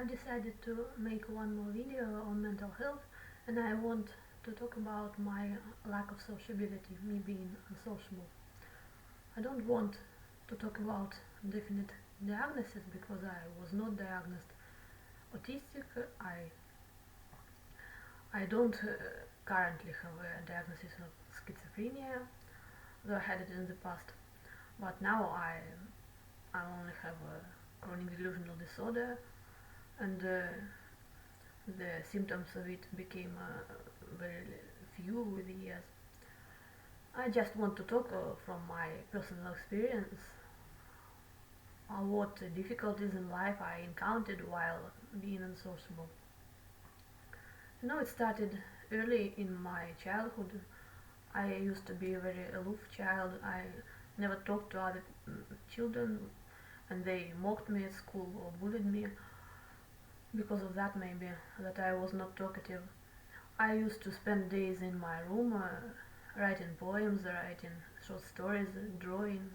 I've decided to make one more video on mental health, and I want to talk about my lack of sociability, me being unsociable. I don't want to talk about definite diagnosis because I was not diagnosed autistic. I don't currently have a diagnosis of schizophrenia, though I had it in the past. But now I only have a chronic delusional disorder, and the symptoms of it became very few with the years. I just want to talk from my personal experience, what difficulties in life I encountered while being unsociable. It started early in my childhood. I used to be a very aloof child. I never talked to other children, and they mocked me at school or bullied me because of that, maybe, that I was not talkative. I used to spend days in my room writing poems, writing short stories, drawing,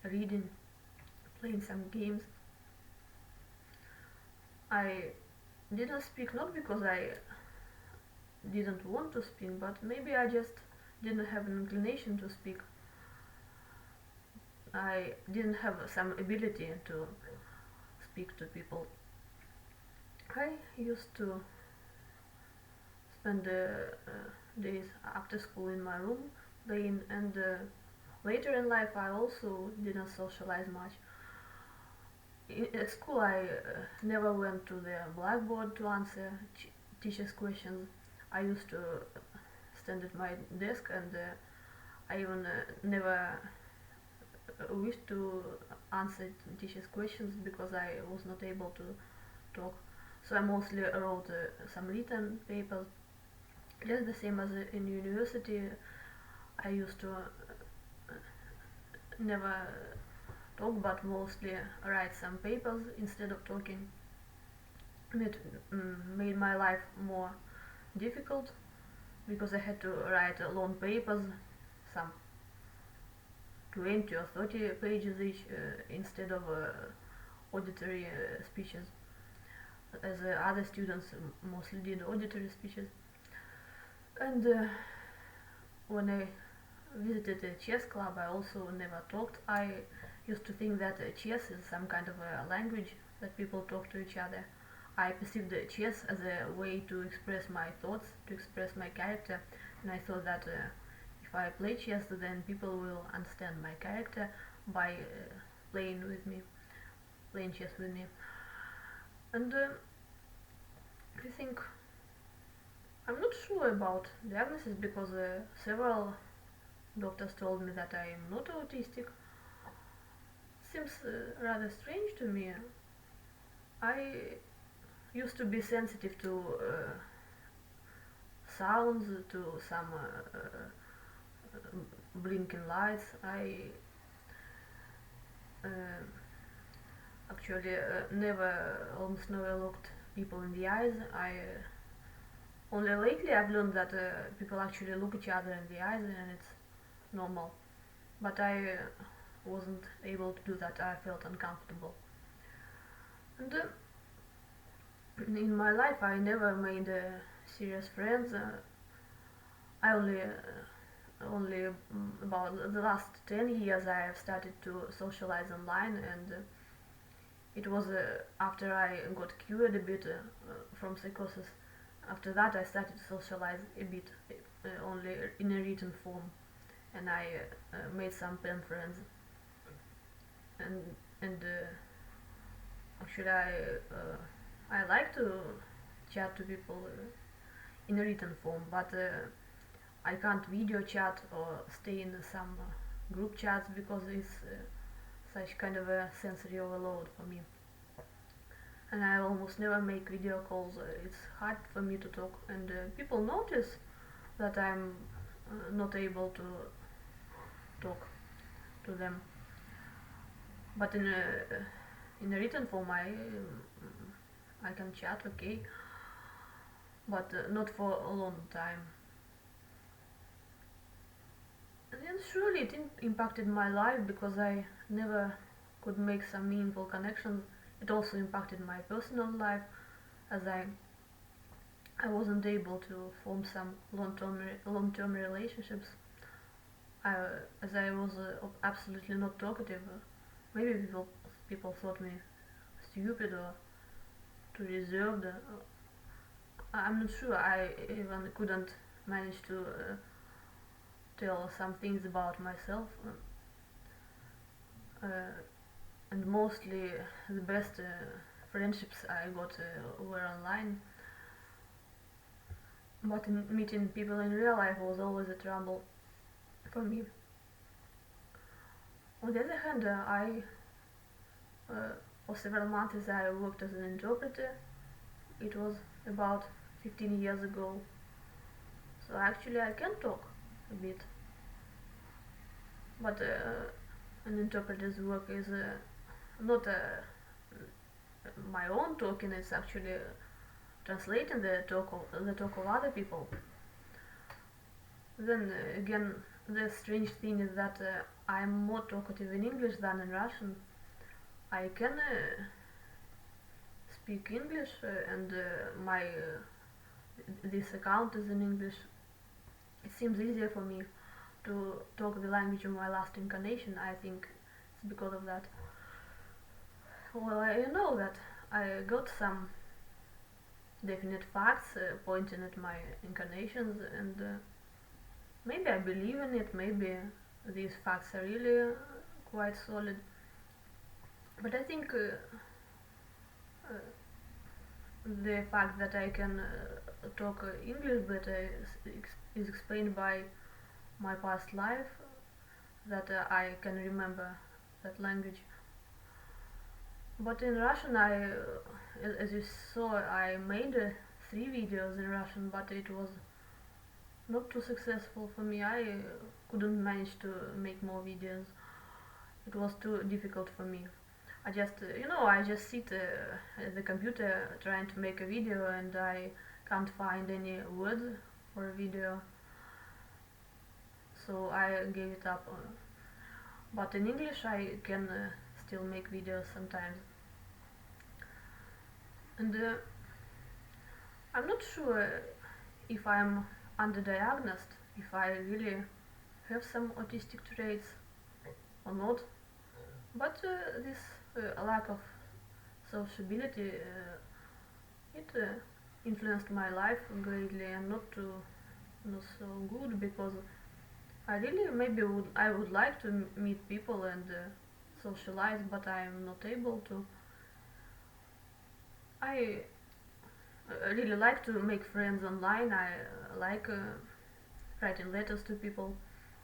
reading, playing some games. I didn't speak not because I didn't want to speak, but maybe I just didn't have an inclination to speak. I didn't have some ability to speak to people. I used to spend days after school in my room playing, and later in life I also didn't socialize much. At school I never went to the blackboard to answer teachers' questions. I used to stand at my desk, and I even never wished to answer teachers' questions because I was not able to talk. So I mostly wrote some written papers. Just the same as in university, I used to never talk, but mostly write some papers instead of talking. And it made my life more difficult because I had to write long papers, some 20 or 30 pages each, instead of auditory speeches, as other students mostly did auditory speeches. And when I visited a chess club, I also never talked. I used to think that chess is some kind of a language that people talk to each other. I perceived chess as a way to express my thoughts, to express my character, and I thought that if I play chess, then people will understand my character by playing chess with me. And I think I'm not sure about diagnosis because several doctors told me that I am not autistic. Seems rather strange to me. I used to be sensitive to sounds, to some blinking lights. I actually almost never looked people in the eyes. Only lately I've learned that people actually look each other in the eyes, and it's normal. But I wasn't able to do that. I felt uncomfortable. And in my life I never made serious friends. I only about the last 10 years I have started to socialize online, and it was after I got cured a bit from psychosis. After that I started to socialize a bit, only in a written form, and I made some pen friends, and actually I like to chat to people in a written form, but I can't video chat or stay in some group chats because it's such kind of a sensory overload for me. And I almost never make video calls. It's hard for me to talk, and people notice that I'm not able to talk to them. But in a written form, I can chat, okay, but not for a long time. And then surely it impacted my life because I never could make some meaningful connections. It also impacted my personal life. as I wasn't able to form some long-term relationships. As I was absolutely not talkative. Maybe people thought me stupid or too reserved. I'm not sure. I even couldn't manage to tell some things about myself. Uh, and mostly the best friendships I got were online. But meeting people in real life was always a trouble for me. On the other hand, for several months I worked as an interpreter. It was about 15 years ago. So actually I can talk a bit. But an interpreter's work is not my own talking, it's actually translating the talk of other people. Then again, the strange thing is that I'm more talkative in English than in Russian. I can speak English and my this account is in English. It seems easier for me to talk the language of my last incarnation. I think it's because of that. Well, I know that I got some definite facts pointing at my incarnations, and maybe I believe in it. Maybe these facts are really quite solid. But I think the fact that I can talk English better is explained by my past life, that I can remember that language. But in Russian, as you saw, I made 3 videos in Russian, but it was not too successful for me. I couldn't manage to make more videos. It was too difficult for me. I just sit at the computer trying to make a video, and I can't find any words for a video, so I gave it up. But in English I can still make videos sometimes. And I'm not sure if I'm underdiagnosed, if I really have some autistic traits or not. But this lack of sociability, it influenced my life greatly, and not so good, because I really I would like to meet people and socialize, but I'm not able to. I really like to make friends online. I like writing letters to people,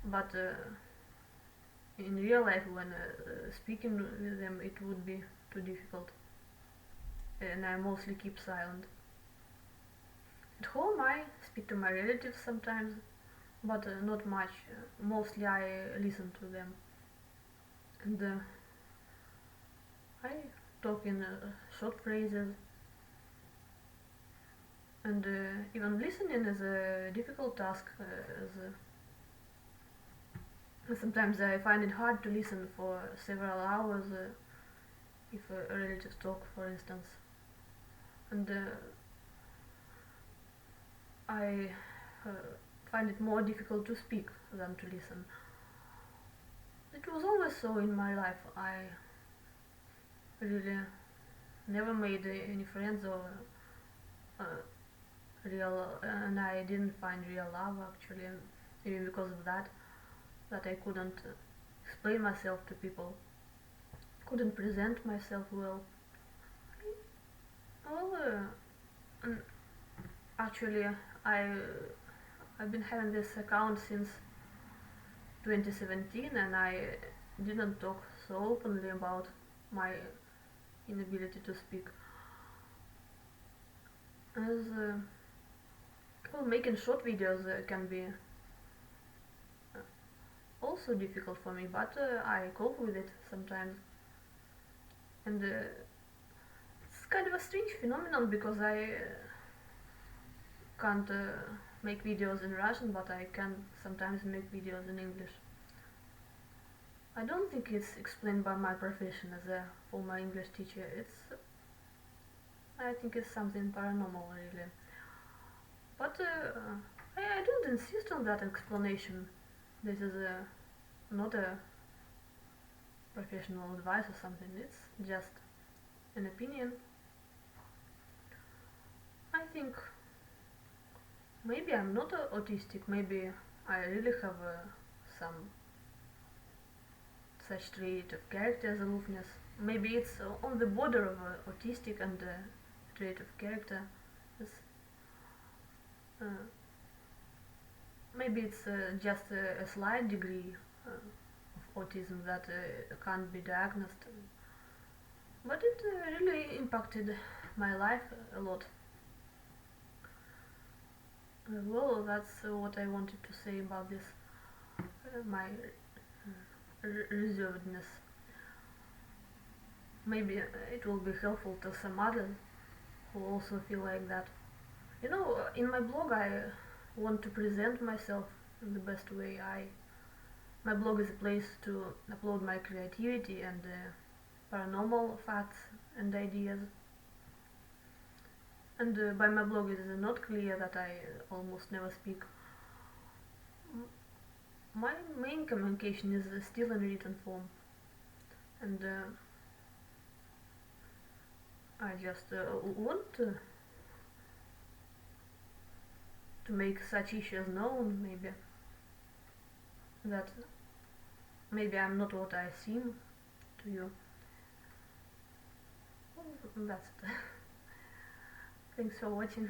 but in real life, when speaking with them, it would be too difficult, and I mostly keep silent. At home I speak to my relatives sometimes, but not much. Mostly I listen to them, and I talk in short phrases, and even listening is a difficult task, sometimes I find it hard to listen for several hours if a relative talk, for instance, and I uh, find it more difficult to speak than to listen. It was always so in my life. I really never made any friends or uh, and I didn't find real love actually, maybe because of that I couldn't explain myself to people, couldn't present myself well. Well, actually, I I've been having this account since 2017, and I didn't talk so openly about my inability to speak. As well, making short videos can be also difficult for me, but I cope with it sometimes. And it's kind of a strange phenomenon, because I can't make videos in Russian, but I can sometimes make videos in English. I don't think it's explained by my profession as a former English teacher. I think it's something paranormal, really. But I don't insist on that explanation. This is not a professional advice or something. It's just an opinion. I think maybe I'm not autistic. Maybe I really have some such trait of character as aloofness. Maybe it's on the border of autistic and trait of character. It's, uh, maybe it's just a slight degree of autism that can't be diagnosed. But it really impacted my life a lot. Well, that's what I wanted to say about this, my reservedness. Maybe it will be helpful to some others who also feel like that. You know, in my blog I want to present myself in the best way. My blog is a place to upload my creativity and paranormal facts and ideas. And by my blog it is not clear that I almost never speak. My main communication is still in written form, and I just want to make such issues known. Maybe I'm not what I seem to you. Well, that's it. Thanks for watching.